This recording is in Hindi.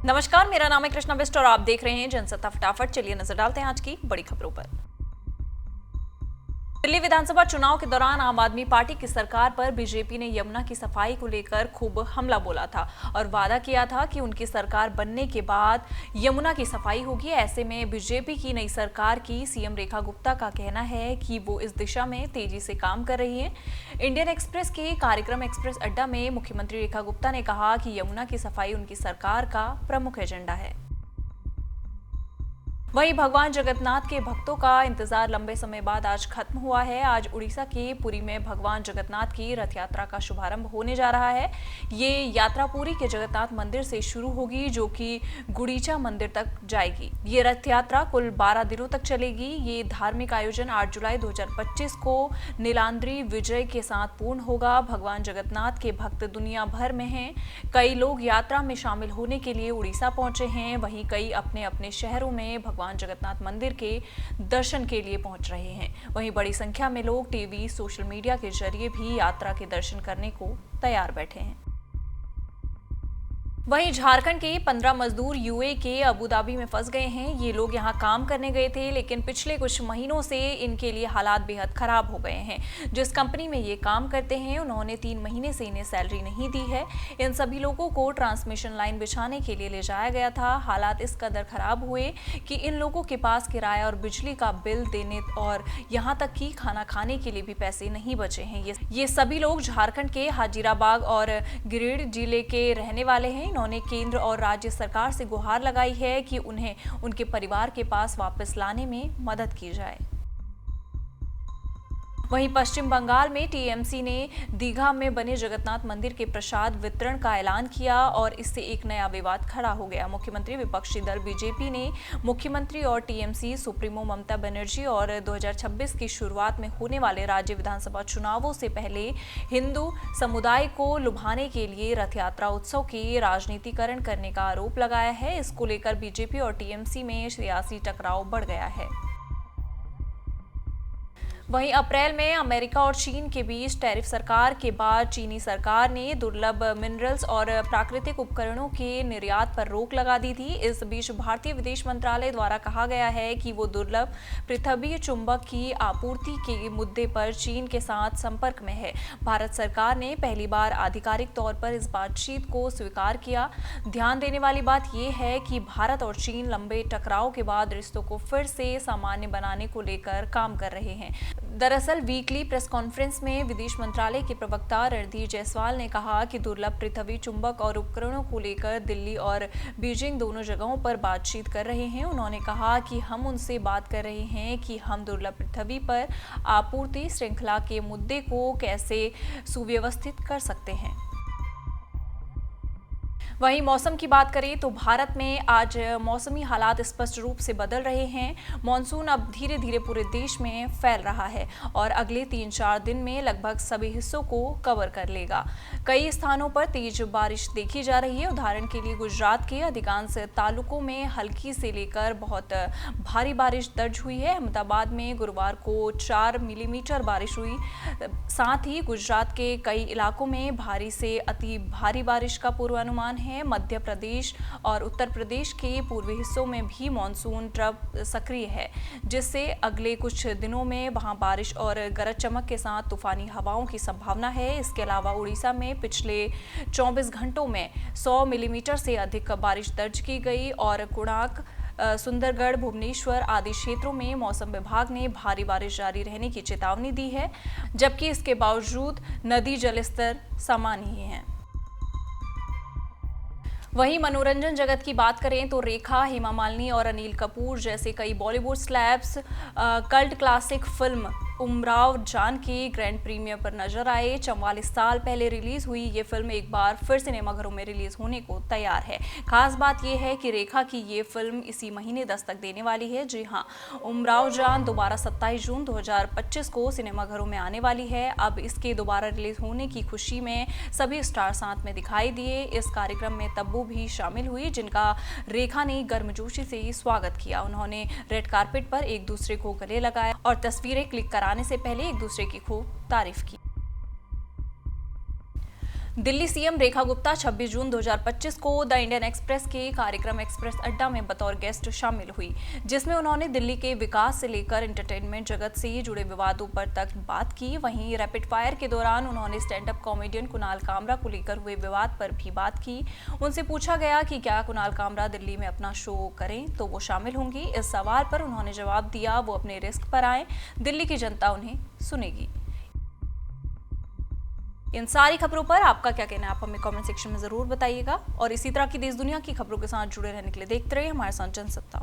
नमस्कार, मेरा नाम है कृष्णा बिस्ट और आप देख रहे हैं जनसत्ता फटाफट। चलिए नजर डालते हैं आज की बड़ी खबरों पर। दिल्ली विधानसभा चुनाव के दौरान आम आदमी पार्टी की सरकार पर बीजेपी ने यमुना की सफाई को लेकर खूब हमला बोला था और वादा किया था कि उनकी सरकार बनने के बाद यमुना की सफाई होगी। ऐसे में बीजेपी की नई सरकार की सीएम रेखा गुप्ता का कहना है कि वो इस दिशा में तेजी से काम कर रही हैं। इंडियन एक्सप्रेस के कार्यक्रम एक्सप्रेस अड्डा में मुख्यमंत्री रेखा गुप्ता ने कहा कि यमुना की सफाई उनकी सरकार का प्रमुख एजेंडा है। वहीं भगवान जगन्नाथ के भक्तों का इंतजार लंबे समय बाद आज खत्म हुआ है। आज उड़ीसा के पुरी में भगवान जगन्नाथ की रथ यात्रा का शुभारंभ होने जा रहा है। ये यात्रा पुरी के जगन्नाथ मंदिर से शुरू होगी, जो कि गुड़ीचा मंदिर तक जाएगी। ये रथ यात्रा कुल 12 दिनों तक चलेगी। ये धार्मिक आयोजन 8 जुलाई 2025 को नीलाद्रि विजय के साथ पूर्ण होगा। भगवान जगन्नाथ के भक्त दुनिया भर में हैं। कई लोग यात्रा में शामिल होने के लिए उड़ीसा पहुंचे हैं। वहीं कई अपने अपने शहरों में भगवान जगन्नाथ मंदिर के दर्शन के लिए पहुंच रहे हैं। वहीं बड़ी संख्या में लोग टीवी, सोशल मीडिया के जरिए भी यात्रा के दर्शन करने को तैयार बैठे हैं। वहीं झारखंड के 15 मजदूर यूएई के अबू धाबी में फंस गए हैं। ये लोग यहां काम करने गए थे, लेकिन पिछले कुछ महीनों से इनके लिए हालात बेहद खराब हो गए हैं। जिस कंपनी में ये काम करते हैं, उन्होंने 3 महीने से इन्हें सैलरी नहीं दी है। इन सभी लोगों को ट्रांसमिशन लाइन बिछाने के लिए ले जाया गया था। हालात इस कदर खराब हुए कि इन लोगों के पास किराया और बिजली का बिल देने और यहाँ तक कि खाना खाने के लिए भी पैसे नहीं बचे हैं। ये सभी लोग झारखंड के हाजीराबाग और गिरिडीह जिले के रहने वाले हैं। उन्होंने केंद्र और राज्य सरकार से गुहार लगाई है कि उन्हें उनके परिवार के पास वापस लाने में मदद की जाए। वहीं पश्चिम बंगाल में टीएमसी ने दीघा में बने जगन्नाथ मंदिर के प्रसाद वितरण का ऐलान किया और इससे एक नया विवाद खड़ा हो गया। मुख्यमंत्री विपक्षी दल बीजेपी ने मुख्यमंत्री और टीएमसी सुप्रीमो ममता बनर्जी और 2026 की शुरुआत में होने वाले राज्य विधानसभा चुनावों से पहले हिंदू समुदाय को लुभाने के लिए रथ यात्रा उत्सव के राजनीतिकरण करने का आरोप लगाया है। इसको लेकर बीजेपी और टीएमसी में सियासी टकराव बढ़ गया है। वहीं अप्रैल में अमेरिका और चीन के बीच टैरिफ सरकार के बाद चीनी सरकार ने दुर्लभ मिनरल्स और प्राकृतिक उपकरणों के निर्यात पर रोक लगा दी थी। इस बीच भारतीय विदेश मंत्रालय द्वारा कहा गया है कि वो दुर्लभ पृथ्वी चुंबक की आपूर्ति के मुद्दे पर चीन के साथ संपर्क में है। भारत सरकार ने पहली बार आधिकारिक तौर पर इस बातचीत को स्वीकार किया। ध्यान देने वाली बात यह है कि भारत और चीन लंबे टकराव के बाद रिश्तों को फिर से सामान्य बनाने को लेकर काम कर रहे हैं। दरअसल वीकली प्रेस कॉन्फ्रेंस में विदेश मंत्रालय के प्रवक्ता रणधीर जायसवाल ने कहा कि दुर्लभ पृथ्वी चुंबक और उपकरणों को लेकर दिल्ली और बीजिंग दोनों जगहों पर बातचीत कर रहे हैं। उन्होंने कहा कि हम उनसे बात कर रहे हैं कि हम दुर्लभ पृथ्वी पर आपूर्ति श्रृंखला के मुद्दे को कैसे सुव्यवस्थित कर सकते हैं। वहीं मौसम की बात करें तो भारत में आज मौसमी हालात स्पष्ट रूप से बदल रहे हैं। मॉनसून अब धीरे धीरे पूरे देश में फैल रहा है और अगले 3-4 दिन में लगभग सभी हिस्सों को कवर कर लेगा। कई स्थानों पर तेज बारिश देखी जा रही है। उदाहरण के लिए गुजरात के अधिकांश तालुकों में हल्की से लेकर बहुत भारी बारिश दर्ज हुई है। अहमदाबाद में गुरुवार को 4 मिलीमीटर बारिश हुई। साथ ही गुजरात के कई इलाकों में भारी से अति भारी बारिश का पूर्वानुमान है। मध्य प्रदेश और उत्तर प्रदेश के पूर्वी हिस्सों में भी मानसून ट्रफ सक्रिय है, जिससे अगले कुछ दिनों में वहां बारिश और गरज चमक के साथ तूफानी हवाओं की संभावना है। इसके अलावा उड़ीसा में पिछले 24 घंटों में 100 मिलीमीटर से अधिक बारिश दर्ज की गई और कोणार्क, सुंदरगढ़, भुवनेश्वर आदि क्षेत्रों में मौसम विभाग ने भारी बारिश जारी रहने की चेतावनी दी है, जबकि इसके बावजूद नदी जलस्तर सामान्य ही है। वहीं मनोरंजन जगत की बात करें तो रेखा, हेमा मालिनी और अनिल कपूर जैसे कई Bollywood slabs cult classic film Umrao जान के ग्रैंड प्रीमियर पर नजर आए। 44 साल पहले रिलीज हुई ये फिल्म एक बार फिर सिनेमाघरों में रिलीज होने को तैयार है। खास बात यह है कि रेखा की ये फिल्म इसी महीने दस्तक देने वाली है। जी हां, उमराव जान दोबारा 27 जून 2025 को सिनेमाघरों में आने वाली है। अब इसके दोबारा रिलीज होने की खुशी में सभी स्टार साथ में दिखाई दिए। इस कार्यक्रम में तब्बू भी शामिल हुई, जिनका रेखा ने गर्मजोशी से स्वागत किया। उन्होंने रेड कार्पेट पर एक दूसरे को गले लगाया और तस्वीरें क्लिक कराने से पहले एक दूसरे की खूब तारीफ की। दिल्ली सीएम रेखा गुप्ता 26 जून 2025 को द इंडियन एक्सप्रेस के कार्यक्रम एक्सप्रेस अड्डा में बतौर गेस्ट शामिल हुई, जिसमें उन्होंने दिल्ली के विकास से लेकर एंटरटेनमेंट जगत से जुड़े विवादों पर तक बात की। वहीं रैपिड फायर के दौरान उन्होंने stand up comedian Kunal Kamra को लेकर हुए विवाद पर भी बात की। उनसे पूछा गया कि क्या कुणाल कामरा दिल्ली में अपना शो करें तो वो शामिल होंगी। इस सवाल पर उन्होंने जवाब दिया, वो अपने रिस्क पर आए, दिल्ली की जनता उन्हें सुनेगी। इन सारी खबरों पर आपका क्या कहना है, आप हमें कमेंट सेक्शन में जरूर बताइएगा और इसी तरह की देश दुनिया की खबरों के साथ जुड़े रहने के लिए देखते रहिए हमारे साथ जनसत्ता।